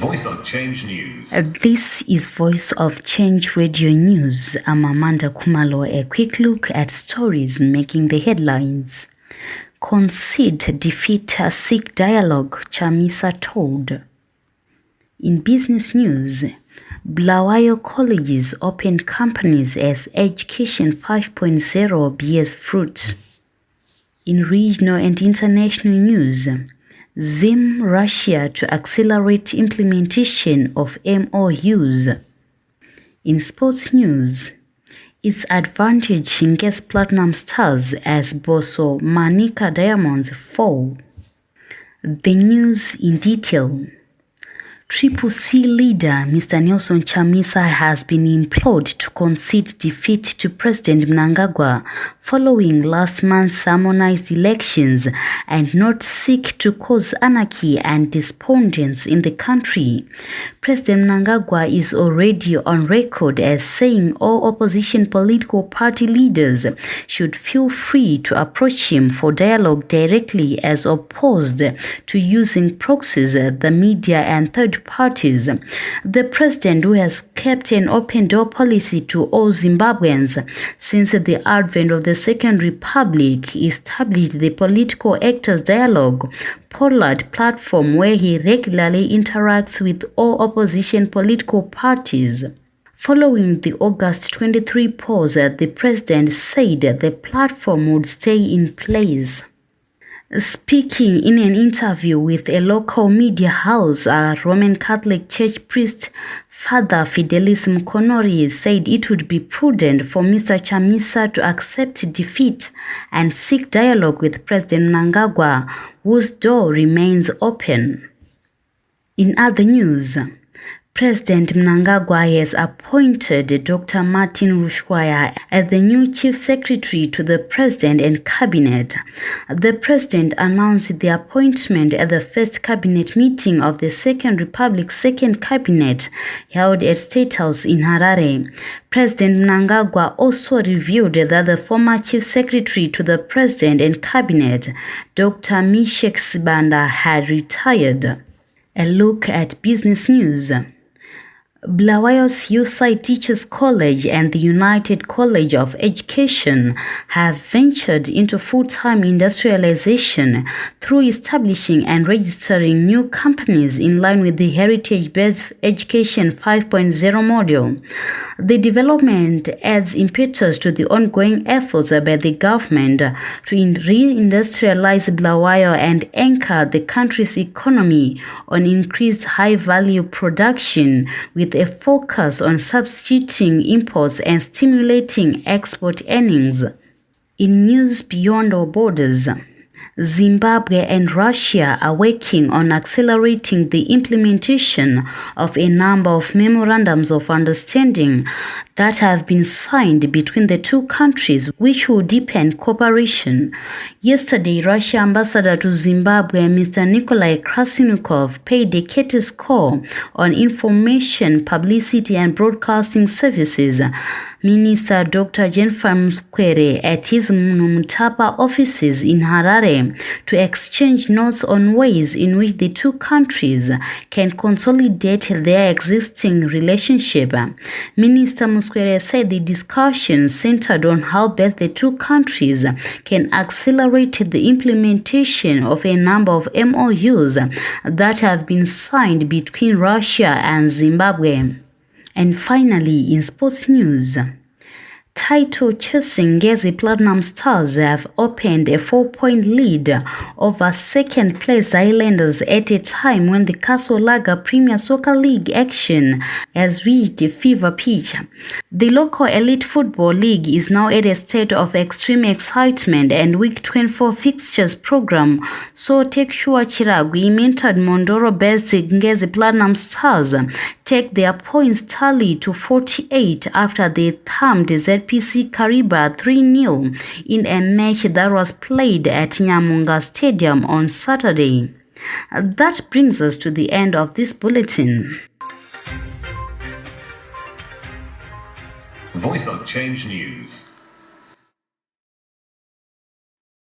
Voice of Change News. This is Voice of Change Radio News. I'm Amanda Kumalo. A quick look at stories making the headlines. Concede defeat seek dialogue, Chamisa told. In business news, Bulawayo colleges open companies as Education 5.0 bears fruit. In regional and international news, Zim Russia to accelerate implementation of MoUs. In sports news, its advantage Ngezi Platinum Stars as Bosso Manica Diamonds fall. The news in detail. Triple C leader Mr. Nelson Chamisa has been implored to concede defeat to President Mnangagwa following last month's harmonized elections and not seek to cause anarchy and despondence in the country. President Mnangagwa is already on record as saying all opposition political party leaders should feel free to approach him for dialogue directly as opposed to using proxies, the media and third parties. The president, who has kept an open door policy to all Zimbabweans since the advent of the Second Republic, established the Political Actors Dialogue Pollard platform where he regularly interacts with all opposition political parties. Following the August 23 pause, the president said the platform would stay in place. Speaking in an interview with a local media house, a Roman Catholic Church priest, Father Fidelis Mkonori, said it would be prudent for Mr. Chamisa to accept defeat and seek dialogue with President Mnangagwa, whose door remains open. In other news, President Mnangagwa has appointed Dr. Martin Rushkwaya as the new Chief Secretary to the President and Cabinet. The President announced the appointment at the first Cabinet meeting of the Second Republic's Second Cabinet held at State House in Harare. President Mnangagwa also revealed that the former Chief Secretary to the President and Cabinet, Dr. Mishek Sibanda, had retired. A look at business news. Bulawayo's Youthside Teachers College and the United College of Education have ventured into full-time industrialization through establishing and registering new companies in line with the heritage-based Education 5.0 model. The development adds impetus to the ongoing efforts by the government to re-industrialize Bulawayo and anchor the country's economy on increased high-value production with a focus on substituting imports and stimulating export earnings. In news beyond our borders, Zimbabwe and Russia are working on accelerating the implementation of a number of memorandums of understanding that have been signed between the two countries, which will deepen cooperation. Yesterday, Russia ambassador to Zimbabwe, Mr. Nikolai Krasnikov, paid a courteous call on information, publicity and broadcasting services. Minister Dr. Jennifer Muskwere at his Mutapa offices in Harare to exchange notes on ways in which the two countries can consolidate their existing relationship. Minister Muskwere said the discussions centered on how best the two countries can accelerate the implementation of a number of MoUs that have been signed between Russia and Zimbabwe. And finally, in sports news, title chasing Ngezi Platinum Stars have opened a 4-point lead over second-place Islanders at a time when the Castle Lager Premier Soccer League action has reached a fever pitch. The local elite football league is now at a state of extreme excitement, and Week 24 fixtures program saw Tekshua Chiragwi mentored Mondoro-based Ngezi Platinum Stars take their points tally to 48 after they thumped ZPC Kariba 3-0 in a match that was played at Nyamunga Stadium on Saturday. That brings us to the end of this bulletin. Voice of Change News.